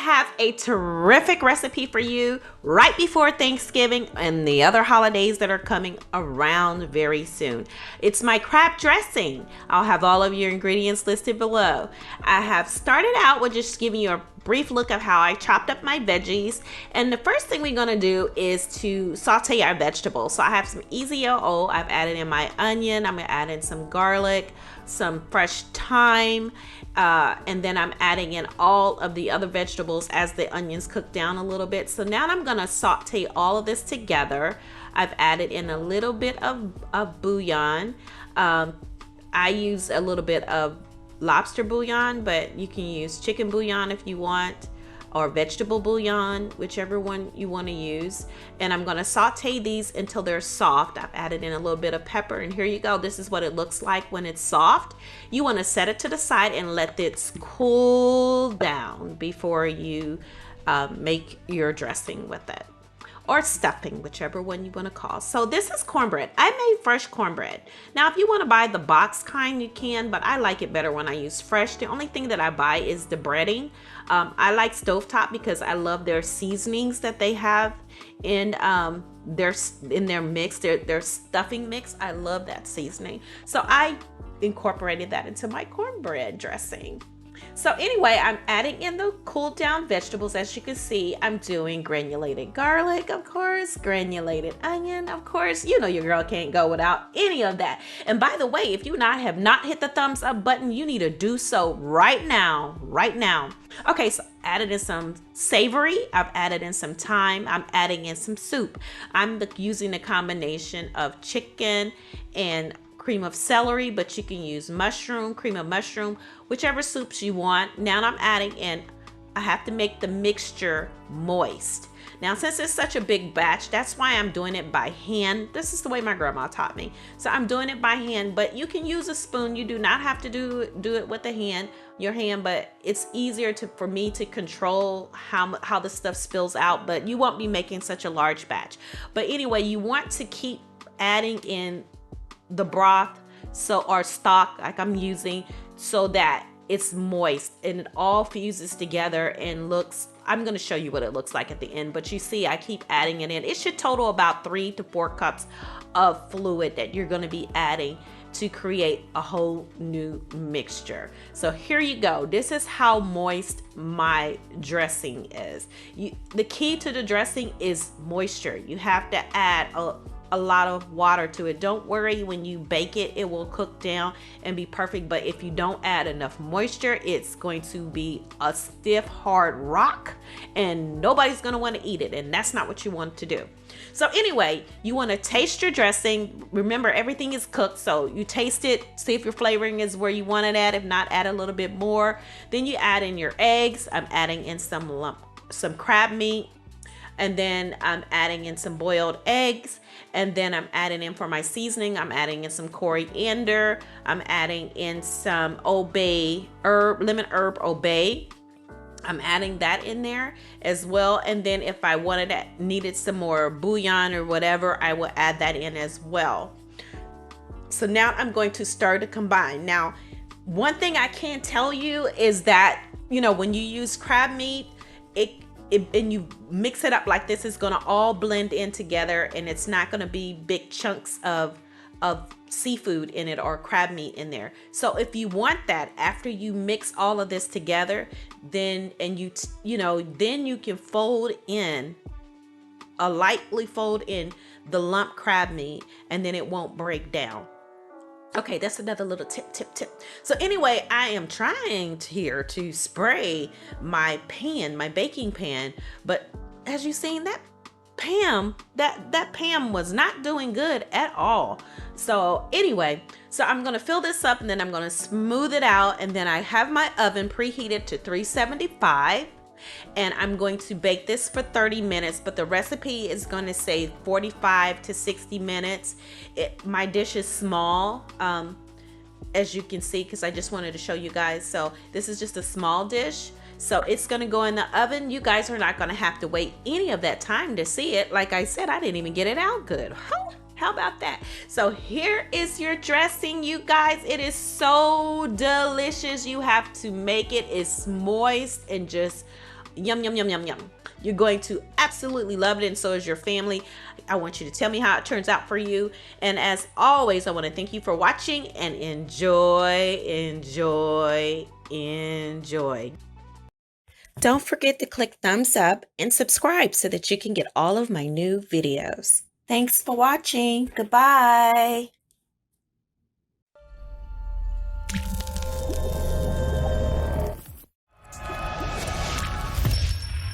have a terrific recipe for you right before Thanksgiving and the other holidays that are coming around very soon. It's my crab dressing. I'll have all of your ingredients listed below. I have started out with just giving you a brief look of how I chopped up my veggies. And the first thing we're gonna do is to saute our vegetables. So I have some easy OO. I've added in my onion. I'm gonna add in some garlic, some fresh thyme, and then I'm adding in all of the other vegetables as the onions cook down a little bit. So now I'm gonna saute all of this together. I've added in a little bit of bouillon. I use a little bit of lobster bouillon, but you can use chicken bouillon if you want, or vegetable bouillon, whichever one you want to use. And I'm going to saute these until they're soft. I've added in a little bit of pepper, and here you go. This is what it looks like when it's soft. You want to set it to the side and let it cool down before you make your dressing with it, or stuffing, whichever one you want to call. So this is cornbread. I made fresh cornbread. Now, if you want to buy the box kind, you can, but I like it better when I use fresh. The only thing that I buy is the breading. I like stovetop because I love their seasonings that they have in their mix, their stuffing mix. I love that seasoning. So I incorporated that into my cornbread dressing. So anyway, I'm adding in the cooled down vegetables. As you can see, I'm doing granulated garlic, of course, granulated onion, of course. You know your girl can't go without any of that. And by the way, if you have not hit the thumbs up button, you need to do so right now, right now. Okay, so added in some savory. I've added in some thyme. I'm adding in some soup. I'm using a combination of chicken and cream of celery, but you can use mushroom, cream of mushroom, whichever soups you want. Now I'm adding in, I have to make the mixture moist. Now, since it's such a big batch, that's why I'm doing it by hand. This is the way my grandma taught me. So I'm doing it by hand, but you can use a spoon. You do not have to do it with your hand, but it's easier for me to control how the stuff spills out, but you won't be making such a large batch. But anyway, you want to keep adding in the broth, or stock like I'm using, so that it's moist and it all fuses together and looks, I'm going to show you what it looks like at the end, but you see I keep adding it in. It should total about 3 to 4 cups of fluid that you're going to be adding to create a whole new mixture. So here you go. This is how moist my dressing is. The key to the dressing is moisture. You have to add a lot of water to it. Don't worry, when you bake it, it will cook down and be perfect. But if you don't add enough moisture, it's going to be a stiff, hard rock and nobody's going to want to eat it. And that's not what you want to do. So anyway, you want to taste your dressing. Remember, everything is cooked. So you taste it, see if your flavoring is where you want it at. If not, add a little bit more. Then you add in your eggs. I'm adding in some crab meat. And then I'm adding in some boiled eggs. And then I'm adding in, for my seasoning, I'm adding in some coriander. I'm adding in some lemon herb obey. I'm adding that in there as well. And then if I needed some more bouillon or whatever, I will add that in as well. So now I'm going to start to combine. Now, one thing I can tell you is that, when you use crab meat, and you mix it up like this, it's going to all blend in together, and it's not going to be big chunks of seafood in it or crab meat in there. So if you want that, after you mix all of this together, then you can lightly fold in the lump crab meat, and then it won't break down. Okay, that's another little tip. So anyway, I am trying here to spray my baking pan, but as you've seen, that pan was not doing good at all. So anyway, I'm gonna fill this up and then I'm gonna smooth it out, and then I have my oven preheated to 375. And I'm going to bake this for 30 minutes, but the recipe is going to say 45 to 60 minutes. My dish is small, as you can see, because I just wanted to show you guys. So this is just a small dish. So it's going to go in the oven. You guys are not going to have to wait any of that time to see it. Like I said, I didn't even get it out good. How about that? So here is your dressing, you guys. It is so delicious. You have to make it. It's moist and just Yum, yum, yum, yum, yum. You're going to absolutely love it, and so is your family. I want you to tell me how it turns out for you. And as always, I want to thank you for watching and enjoy, enjoy, enjoy. Don't forget to click thumbs up and subscribe so that you can get all of my new videos. Thanks for watching. Goodbye.